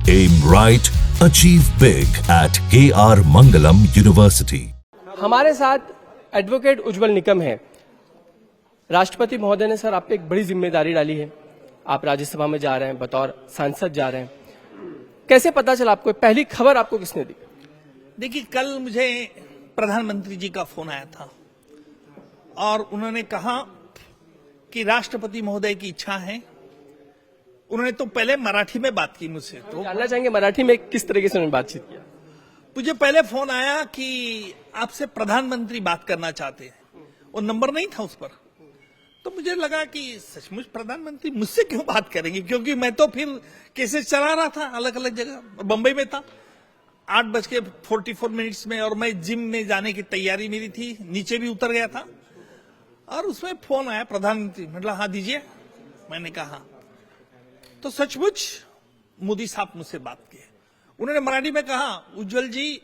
Aim right, achieve big at KR Mangalam University. हमारे साथ advocate उज्जवल निकम है। राष्ट्रपति महोदय ने सर आप पे एक बड़ी जिम्मेदारी डाली है। आप राज्यसभा में जा रहे हैं, बतौर सांसद जा रहे हैं। कैसे पता चला आपको? पहली खबर आपको किसने दी? देखिए, कल मुझे प्रधानमंत्री जी का फोन आया था और उन्होंने कहा कि राष्ट्रपति महोदय की इच्छा है। उन्होंने तो पहले मराठी में बात की मुझसे, तो जानना चाहेंगे मराठी में किस तरीके से उन्होंने बातचीत किया? मुझे पहले फोन आया कि आपसे प्रधानमंत्री बात करना चाहते हैं। वो नंबर नहीं था उस पर, तो मुझे लगा कि सचमुच प्रधानमंत्री मुझसे क्यों बात करेंगे, क्योंकि मैं तो फिर केसेस चला रहा था अलग अलग जगह। बंबई में था 8:44 में, और मैं जिम में जाने की तैयारी मेरी थी, नीचे भी उतर गया था और उसमें फोन आया प्रधानमंत्री। मतलब हाँ दीजिए। मैंने कहा तो सचमुच मोदी साहब मुझसे बात किए। उन्होंने मराठी में कहा, उज्जवल जी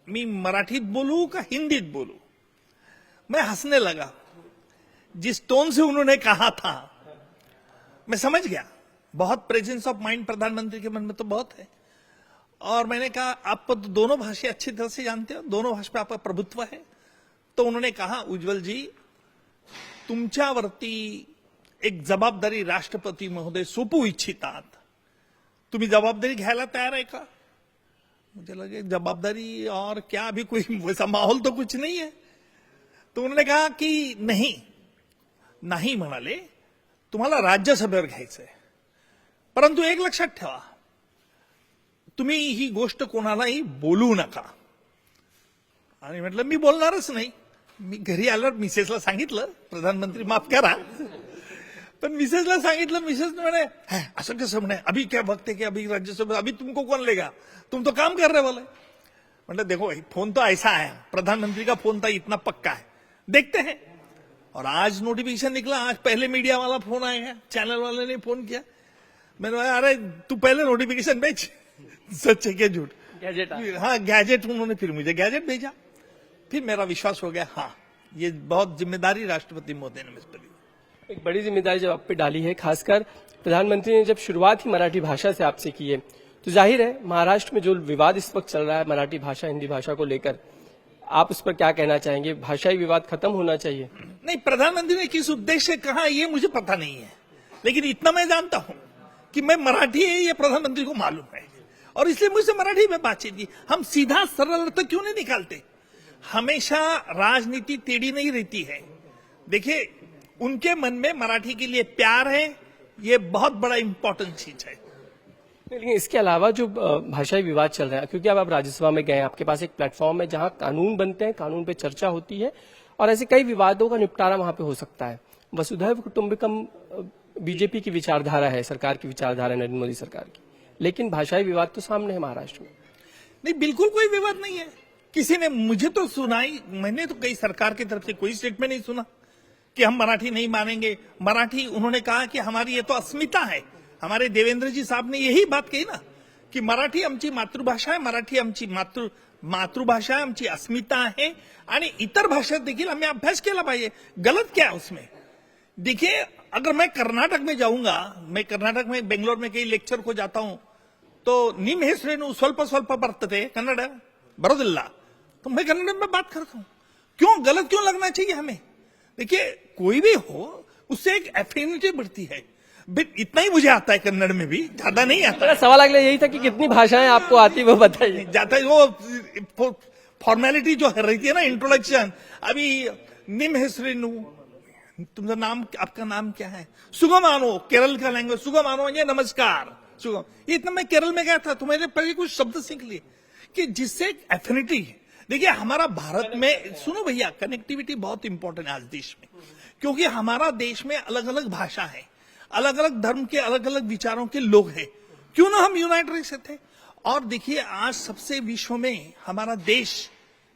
मैं मराठीत बोलू का हिंदीत बोलू? मैं हंसने लगा। जिस टोन से उन्होंने कहा था मैं समझ गया। बहुत प्रेजेंस ऑफ माइंड प्रधानमंत्री के मन में तो बहुत है। और मैंने कहा आप तो दोनों भाषा अच्छी तरह से जानते हो, दोनों भाषा पे आपका प्रभुत्व है। तो उन्होंने कहा, उज्जवल जी तुमच्यावरती एक जबाबदारी राष्ट्रपती महोदय सोपवू इच्छितात, तुम्ही जबाबदारी घ्यायला तयार आहे का? मुझे लगे जबाबदारी और क्या, अभी कोई वैसा माहौल तो कुछ नहीं है। तो उन्होंने कहा कि नाही म्हणाले, तुम्हाला राज्यसभेवर घ्यायचंय, परंतु एक लक्षात ठेवा, तुम्ही ही गोष्ट कोणालाही बोलू नका. आणि म्हटलं मी बोलणारच नाही. मी घरी आल्यावर मिसेसला सांगितलं, प्रधानमंत्री माफ करा, पण मिसेसला सांगितलं. मिसेस म्हणे असं कसं म्हणे, अभी क्या वक्त है कि अभी राज्यसभा, अभी तुमको कौन लेगा, तुम तो काम कर रहे वाले. मतलब देखो फोन तो ऐसा है, प्रधानमंत्री का फोन था इतना पक्का है, देखते हैं. और आज नोटिफिकेशन निकला, आज पहले मीडिया वाला फोन आएगा, चैनल वाले ने फोन किया. मैंने कहा अरे तू पहले नोटिफिकेशन भेज, सच है क्या झूठ. गैजेट? हाँ गैजेट. उन्होंने फिर मुझे गैजेट भेजा, फिर मेरा विश्वास हो गया, हाँ ये बहुत जिम्मेदारी राष्ट्रपति मोदी ने मुझ पर ली. एक बड़ी जिम्मेदारी जब आप पे डाली है, खासकर प्रधानमंत्री ने जब शुरुआत ही मराठी भाषा से आपसे की है, तो जाहिर है महाराष्ट्र में जो विवाद इस वक्त चल रहा है मराठी भाषा हिंदी भाषा को लेकर, आप उस पर क्या कहना चाहेंगे? भाषाई विवाद खत्म होना चाहिए? नहीं, प्रधानमंत्री ने किस उद्देश्य से कहा ये मुझे पता नहीं है, लेकिन इतना मैं जानता हूं कि मैं मराठी है ये प्रधानमंत्री को मालूम है, और इसलिए मुझसे मराठी में बातचीत की. हम सीधा सरल अर्थ क्यों नहीं निकालते? हमेशा राजनीति टेढ़ी नहीं रहती है. देखिए उनके मन में मराठी के लिए प्यार है, ये बहुत बड़ा इंपॉर्टेंट चीज है. लेकिन इसके अलावा जो भाषाई विवाद चल रहा है, क्योंकि अब आप राज्यसभा में गए, आपके पास एक प्लेटफॉर्म है जहां कानून बनते हैं, कानून पे चर्चा होती है, और ऐसे कई विवादों का निपटारा वहां पे हो सकता है. वसुधैव कुटुंबकम बीजेपी की विचारधारा है, सरकार की विचारधारा, नरेंद्र मोदी सरकार की, लेकिन भाषाई विवाद तो सामने है महाराष्ट्र में. नहीं, बिल्कुल कोई विवाद नहीं है. किसी ने मुझे तो सुनाई, मैंने तो कई सरकार की तरफ से कोई स्टेटमेंट नहीं सुना कि हम मराठी नहीं मानेंगे. मराठी उन्होंने कहा कि हमारी ये तो अस्मिता है. हमारे देवेंद्र जी साहब ने यही बात कही ना कि मराठी आमची मातृभाषा आहे, मराठी आमची मातृभाषा आहे, आमची अस्मिता आहे, आणि इतर भाषा देखील हमें अभ्यास केला पाहिजे. गलत क्या है उसमें? देखिए अगर मैं कर्नाटक में जाऊंगा, मैं कर्नाटक में बेंगलोर में कई लेक्चर को जाता हूं, तो निम हेसरेनु स्वल्प स्वल्प बರ್ತते कन्नड़ बरोदिल्ला, तो मैं कन्नड़ में बात करता हूं. क्यों? गलत क्यों लगना चाहिए हमें? देखिए कोई भी हो, उससे एक एफिनिटी बढ़ती है. इतना ही मुझे आता है कन्नड़ में भी, ज्यादा नहीं आता. मेरा सवाल अगला यही था कि कितनी भाषाएं आपको आती वो बताइए. जाता है वो फॉर्मेलिटी जो रहती है ना, इंट्रोडक्शन. अभी निम हेसरेनु, तुमका नाम, आपका नाम क्या है? सुगम आनो, केरल का लैंग्वेज. सुगम आनो म्हणजे नमस्कार, सुगम. इतना मैं केरल में गया था तो मैंने पहले कुछ शब्द सीख लिए कि जिससे एफिनिटी है. देखिए हमारा भारत में, सुनो भैया, कनेक्टिविटी बहुत इंपॉर्टेंट है आज देश में, क्योंकि हमारा देश में अलग अलग भाषा है, अलग अलग धर्म के, अलग अलग विचारों के लोग हैं. क्यों ना हम यूनाइट रह सकते. और देखिए आज सबसे विश्व में हमारा देश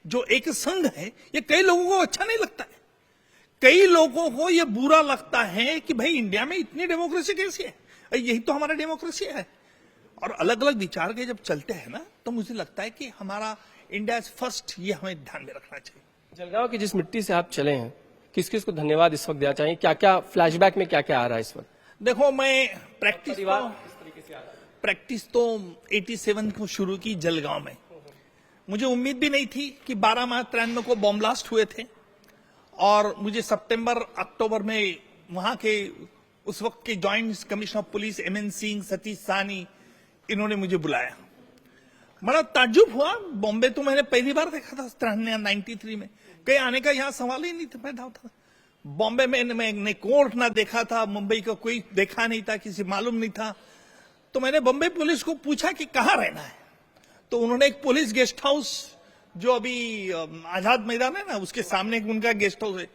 जो एक संघ है, ये कई लोगों को अच्छा नहीं लगता है. कई लोगों को ये बुरा लगता है कि भाई इंडिया में इतनी डेमोक्रेसी कैसी है. यही तो हमारा डेमोक्रेसी है. और अलग अलग विचार के जब चलते हैं ना, तो मुझे लगता है कि हमारा इंडिया इज फर्स्ट, ये हमें ध्यान में रखना चाहिए. जलगांव की जिस मिट्टी से आप चले हैं, किस किस को धन्यवाद इस वक्त देना चाहिए? क्या क्या फ्लैशबैक में क्या क्या आ रहा है इस वक्त? देखो मैं प्रैक्टिस तो 87 को शुरू की जलगांव में। मुझे उम्मीद भी नहीं थी कि 12 मार्च 93 को बॉम्ब ब्लास्ट हुए थे, और मुझे सितंबर अक्टूबर में वहां के उस वक्त के joint commissioner of police MN Singh, Satish Sahni, इन्होंने मुझे बुलाया। बड़ा ताज्जुब हुआ। बॉम्बे तो मैंने पहली बार देखा था 93 में, कहीं आने का यहाँ सवाल ही नहीं पैदा होता। बॉम्बे में मैंने कोर्ट ना देखा था, मुंबई का कोई देखा नहीं था, किसी मालूम नहीं था। तो मैंने बॉम्बे पुलिस को पूछा कि कहाँ रहना है, तो उन्होंने एक पुलिस गेस्ट हाउस जो अभी आजाद मैदान है ना, उसके सामने उनका गेस्ट हाउस है,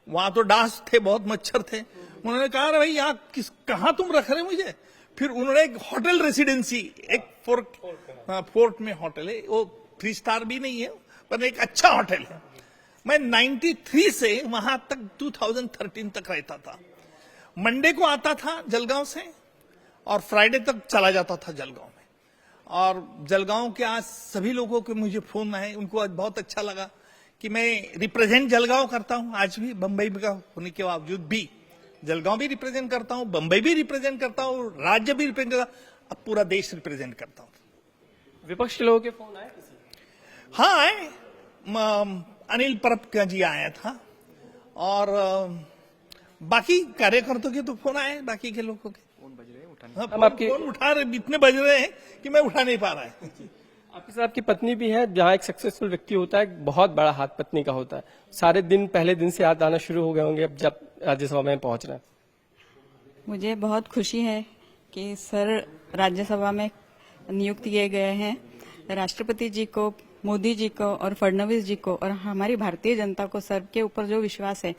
वहां तो डांस थे, बहुत मच्छर थे। उन्होंने कहा भाई यहाँ कहाँ तुम रख रहे मुझे। फिर उन्होंने एक होटल रेसिडेंसी, एक फोर्ट में होटल है, वो 3 स्टार भी नहीं है पर एक अच्छा होटल है। मैं 93 से वहां तक 2013 तक रहता था। मंडे को आता था जलगांव से और फ्राइडे तक चला जाता था जलगांव में। और जलगांव के आज सभी लोगों के मुझे फोन आए, उनको आज बहुत अच्छा लगा कि मैं रिप्रेजेंट जलगांव करता हूं। आज भी बंबई का होने के बावजूद भी जलगांव भी रिप्रेजेंट करता हूं, बंबई भी रिप्रेजेंट करता हूं, राज्य भी रिप्रेजेंट करता हूं, अब पूरा देश रिप्रेजेंट करता हूं। विपक्ष के लोगों के फोन आए किसी? हाँ आए, अनिल परब का जी आया था, और बाकी कार्यकर्ताओं के तो फोन आए, बाकी के लोगों के फोन बज रहे हैं, फोन उठा रहे, इतने बज रहे हैं कि मैं उठा नहीं पा रहा है। आपके साथ आपकी पत्नी भी है, जहाँ एक सक्सेसफुल व्यक्ति होता है, एक बहुत बड़ा हाथ पत्नी का होता है। सारे दिन पहले दिन से याद आना शुरू हो गए होंगे अब जब राज्यसभा में पहुंच रहे हैं। मुझे बहुत खुशी है कि सर राज्यसभा में नियुक्त किए गए हैं। राष्ट्रपति जी को, मोदी जी को और फडणवीस जी को और हमारी भारतीय जनता को सर के ऊपर जो विश्वास है,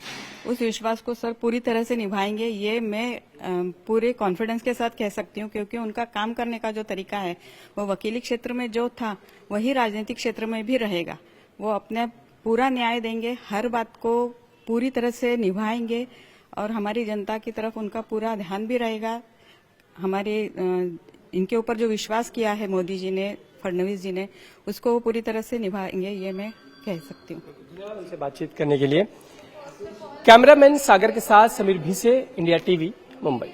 उस विश्वास को सर पूरी तरह से निभाएंगे, ये मैं पूरे कॉन्फिडेंस के साथ कह सकती हूँ। क्योंकि उनका काम करने का जो तरीका है वो वकीली क्षेत्र में जो था वही राजनीतिक क्षेत्र में भी रहेगा। वो अपने पूरा न्याय देंगे, हर बात को पूरी तरह से निभाएंगे और हमारी जनता की तरफ उनका पूरा ध्यान भी रहेगा। हमारे इनके ऊपर जो विश्वास किया है मोदी जी ने, फडणवीस जी ने, उसको वो पूरी तरह से निभाएंगे, ये मैं कह सकती हूँ। धन्यवाद उनसे बातचीत करने के लिए। कैमरामैन सागर के साथ समीर भीसे, इंडिया टीवी, मुंबई।